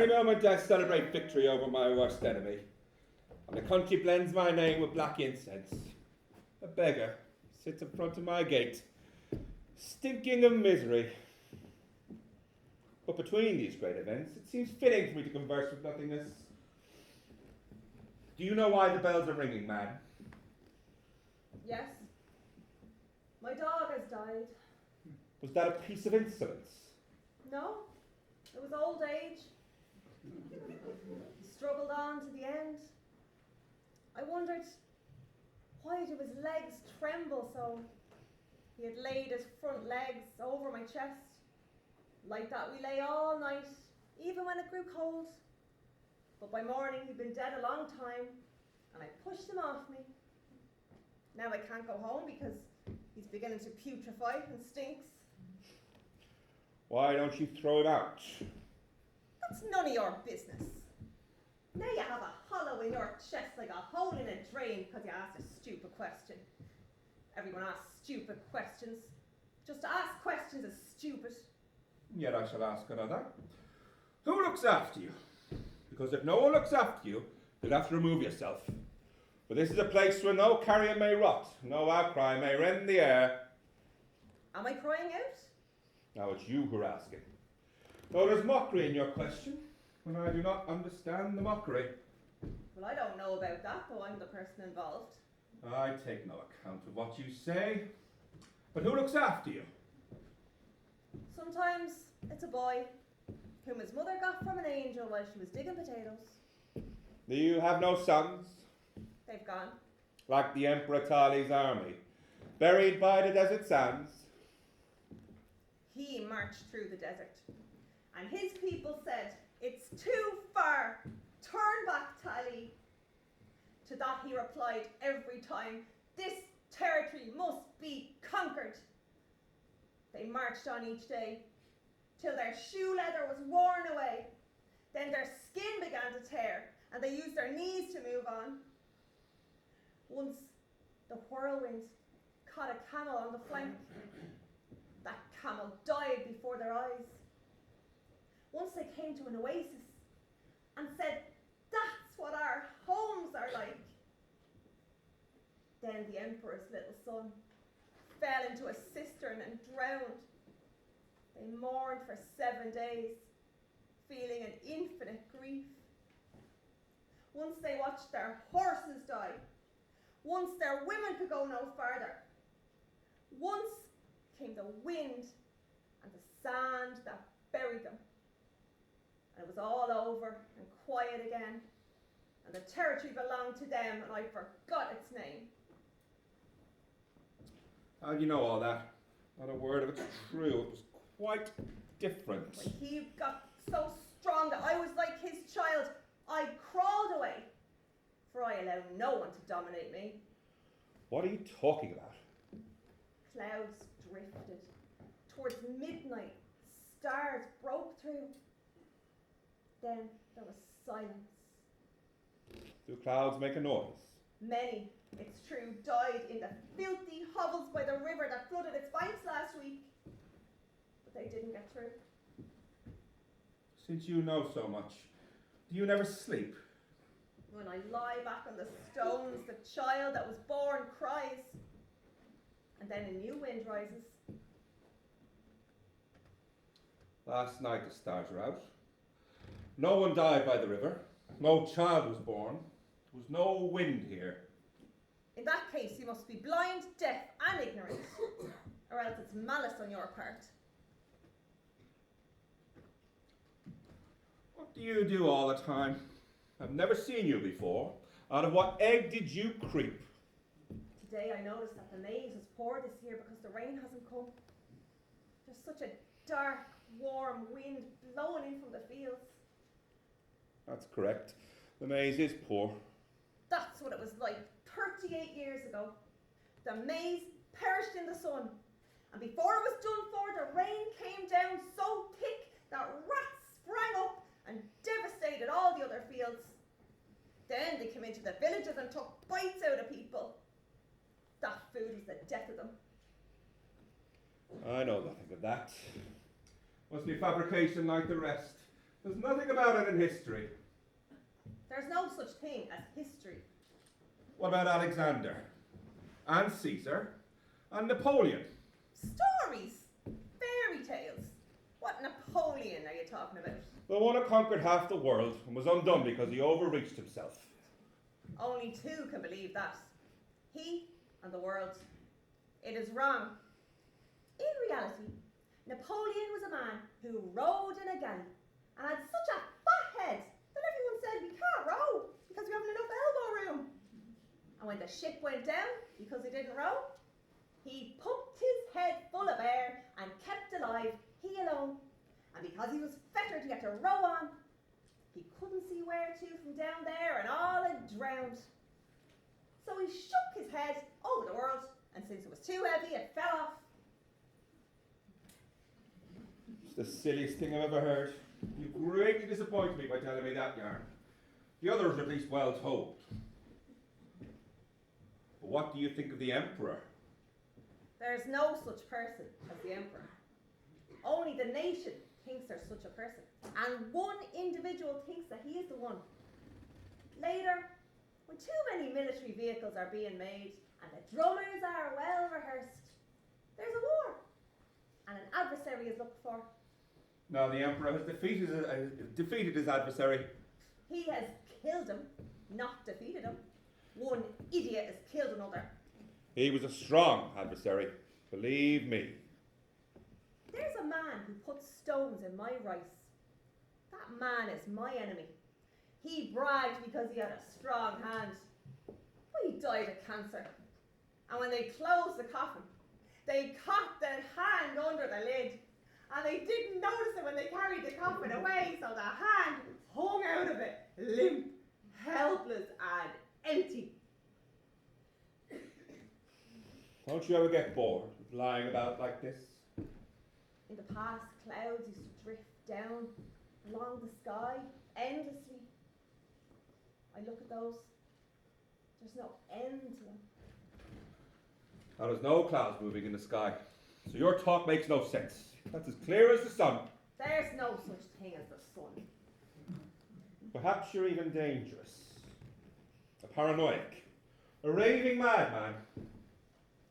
very moment I celebrate victory over my worst enemy, and the country blends my name with black incense. A beggar sits in front of my gate, stinking of misery. But between these great events, it seems fitting for me to converse with nothingness. Do you know why the bells are ringing, man? Yes. My dog has died. Was that a piece of insolence? No, it was old age. He struggled on to the end. I wondered, why did his legs tremble so? He had laid his front legs over my chest. Like that we lay all night, even when it grew cold. But by morning he'd been dead a long time, and I pushed him off me. Now I can't go home because he's beginning to putrefy and stinks. Why don't you throw him out? That's none of your business. Now you have a hollow in your chest like a hole in a drain because you asked a stupid question. Everyone asks stupid questions. Just to ask questions is stupid. Yet I shall ask another. Who looks after you? Because if no one looks after you, you'll have to remove yourself. For this is a place where no carrion may rot, no outcry may rend the air. Am I crying out? Now it's you who are asking. Though there's mockery in your question, when I do not understand the mockery. Well, I don't know about that, though I'm the person involved. I take no account of what you say. But who looks after you? Sometimes it's a boy whom his mother got from an angel while she was digging potatoes. Do you have no sons? They've gone. Like the Emperor Tali's army, buried by the desert sands. He marched through the desert, and his people said, "It's too far. Turn back, Tali." To that he replied every time, "This territory must be conquered." They marched on each day, till their shoe leather was worn away. Then their skin began to tear, and they used their knees to move on. Once the whirlwind caught a camel on the flank. That camel died before their eyes. Once they came to an oasis and said, "That's what our homes are like." Then the emperor's little son fell into a cistern and drowned. They mourned for 7 days, feeling an infinite grief. Once they watched their horses die. Once their women could go no farther. Once came the wind and the sand that buried them. And it was all over and quiet again. And the territory belonged to them, and I forgot its name. How do you know all that? Not a word of it's true. It was quite different. When he got so strong that I was like his child, I crawled away, for I allow no one to dominate me. What are you talking about? Clouds drifted. Towards midnight, stars broke through. Then there was silence. Do clouds make a noise? Many, it's true, died in the filthy hovels by the river that flooded its banks last week. But they didn't get through. Since you know so much, do you never sleep? When I lie back on the stones, the child that was born cries. And then a new wind rises. Last night the stars were out. No one died by the river. No child was born. There was no wind here. In that case, you must be blind, deaf, and ignorant. Or else it's malice on your part. What do you do all the time? I've never seen you before. Out of what egg did you creep? Today I noticed that the maize was poor this year because the rain hasn't come. There's such a dark, warm wind blowing in from the fields. That's correct. The maize is poor. That's what it was like 38 years ago. The maize perished in the sun. And before it was done for, the rain came down so thick that rats sprang up and devastated all the other fields. Then they came into the villages and took bites out of people. That food was the death of them. I know nothing of that. Must be fabrication like the rest. There's nothing about it in history. There's no such thing as history. What about Alexander? And Caesar? And Napoleon? Stories! Fairy tales! What Napoleon are you talking about? The one who conquered half the world and was undone because he overreached himself. Only two can believe that. He and the world. It is wrong. In reality, Napoleon was a man who rowed in a galley and had such a fat head that everyone said we can't row because we haven't enough elbow room. And when the ship went down because he didn't row, he pumped his head full of air and kept alive, he alone. And because he was fettered to get to row on, he couldn't see where to from down there and all had drowned. So he shook his head over the world, and since it was too heavy, it fell off. It's the silliest thing I've ever heard. You greatly disappointed me by telling me that yarn. The others are at least well told. But what do you think of the emperor? There's no such person as the emperor. Only the nation thinks there's such a person, and one individual thinks that he is the one. Later, when too many military vehicles are being made and the drummers are well rehearsed, there's a war, and an adversary is looked for. Now the emperor has defeated his adversary. He has killed him, not defeated him. One idiot has killed another. He was a strong adversary, believe me. There's a man who puts stones in my rice. That man is my enemy. He bragged because he had a strong hand. But he died of cancer. And when they closed the coffin, they caught the hand under the lid. And they didn't notice it when they carried the coffin away, so the hand hung out of it, limp, helpless, and empty. Don't you ever get bored of lying about like this? In the past, clouds used to drift down along the sky endlessly. I look at those. There's no end to them. Now there's no clouds moving in the sky, so your talk makes no sense. That's as clear as the sun. There's no such thing as the sun. Perhaps you're even dangerous. A paranoiac. A raving madman.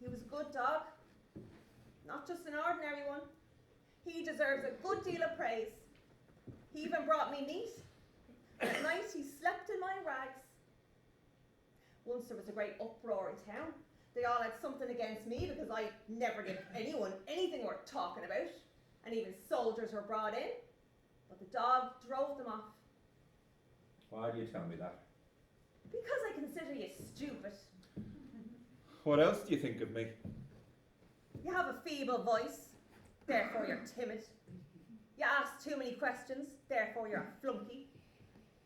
He was a good dog. Not just an ordinary one. He deserves a good deal of praise. He even brought me meat. At night he slept in my rags. Once there was a great uproar in town. They all had something against me because I never gave anyone anything worth talking about. And even soldiers were brought in. But the dog drove them off. Why do you tell me that? Because I consider you stupid. What else do you think of me? You have a feeble voice, therefore you're timid. You ask too many questions, therefore you're a flunky.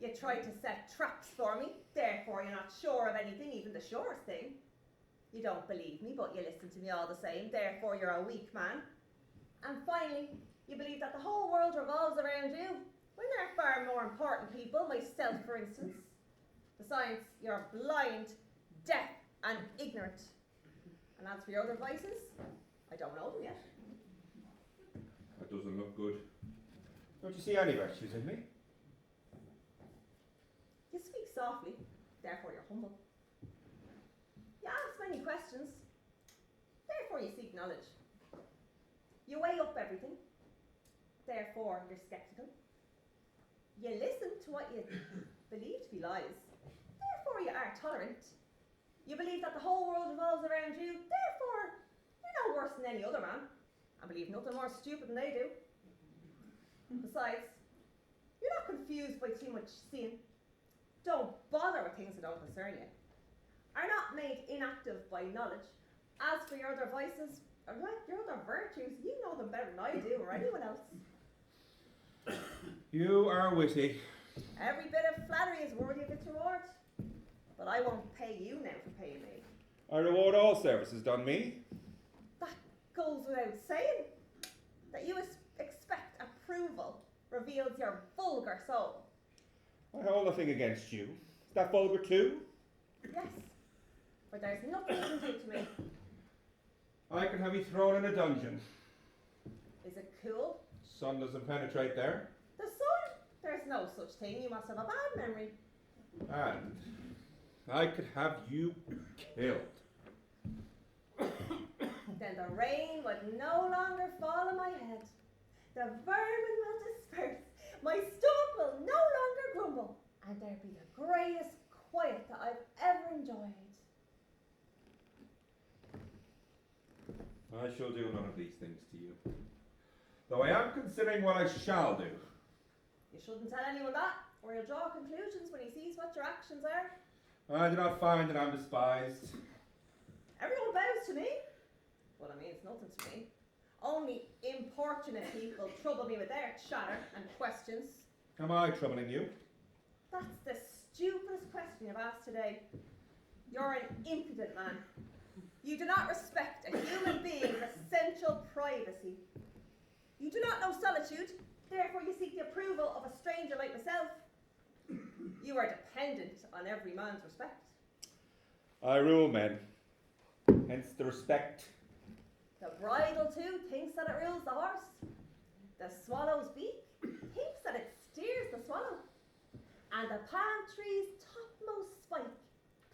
You try to set traps for me, therefore you're not sure of anything, even the surest thing. You don't believe me, but you listen to me all the same, therefore you're a weak man. And finally, you believe that the whole world revolves around you, when there are far more important people, myself for instance. Besides, you're blind, deaf, and ignorant. And as for your other vices, I don't know them yet. That doesn't look good. Don't you see any virtues in me? You speak softly, therefore you're humble. You ask many questions, therefore you seek knowledge. You weigh up everything, therefore you're sceptical. You listen to what you believe to be lies, therefore you are tolerant. You believe that the whole world revolves around you, therefore you're no worse than any other man, and believe nothing more stupid than they do. Besides, you're not confused by too much seeing. Don't bother with things that don't concern you. Are not made inactive by knowledge. As for your other vices, or your other virtues, you know them better than I do or anyone else. You are witty. Every bit of flattery is worthy of its reward. But I won't pay you now for paying me. I reward all services done me. That goes without saying. That you expect approval reveals your vulgar soul. I hold nothing against you. Is that vulgar too? Yes, but there's nothing you can do to me. I can have you thrown in a dungeon. Is it cool? Sun doesn't penetrate there. The sun? There's no such thing. You must have a bad memory. And I could have you killed. Then the rain would no longer fall on my head. The vermin will disperse. My stomach will no longer grumble. And there'd be the greatest quiet that I've ever enjoyed. I shall do none of these things to you. Though I am considering what I shall do. You shouldn't tell anyone that, or he'll draw conclusions when he sees what your actions are. I do not find that I'm despised. Everyone bows to me. Well, I mean, it's nothing to me. Only importunate people trouble me with their chatter and questions. Am I troubling you? That's the stupidest question you've asked today. You're an impudent man. You do not respect a human being's essential privacy. You do not know solitude, therefore you seek the approval of a stranger like myself. You are dependent on every man's respect. I rule men, hence the respect. The bridle, too, thinks that it rules the horse. The swallow's beak thinks that it steers the swallow. And the palm tree's topmost spike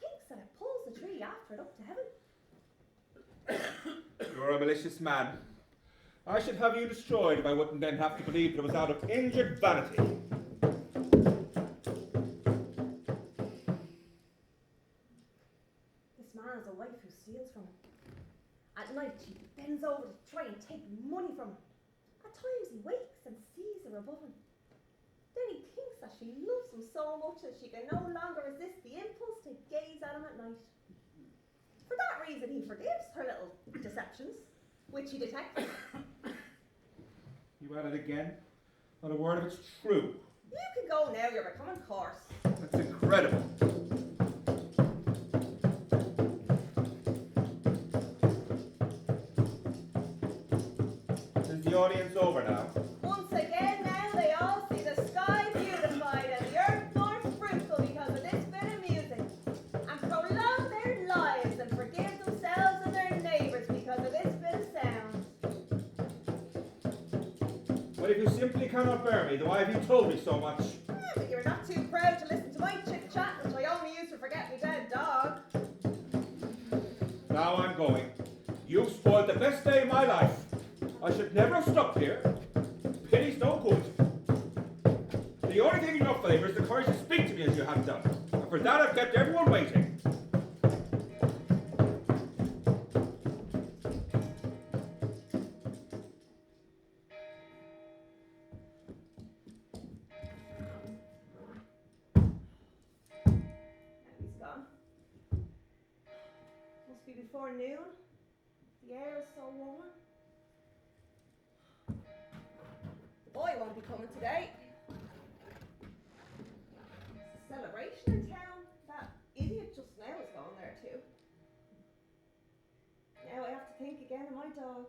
thinks that it pulls the tree after it up to heaven. You're a malicious man. I should have you destroyed if I wouldn't then have to believe that it was out of injured vanity. This man has a wife who steals from him. At night, she bends over to try and take money from him. At times, he wakes and sees her above him. Then he thinks that she loves him so much that she can no longer resist the impulse to gaze at him at night. For that reason, he forgives her little deceptions, which he detects. You at it again? Not a word of it's true. You can go now, you're becoming coarse. That's incredible. Is the audience over now? Once again now they all see the sky beautified and the earth more fruitful because of this bit of music, and prolong their lives and forgive themselves and their neighbours because of this bit of sound. But if you simply cannot bear me, then why have you told me so much? But you're not too proud to listen to my chit-chat, which I only use to forget me dead dog. Now I'm going. You've spoiled the best day of my life. I should never have stopped here. Pity's no good. The only thing in your favour is the courage to speak to me as you have done. And for that I've kept everyone waiting. He's gone. Must be before noon. The air is so warm. The boy won't be coming today. It's a celebration in town. That idiot just now is going there too. Now I have to think again of my dog.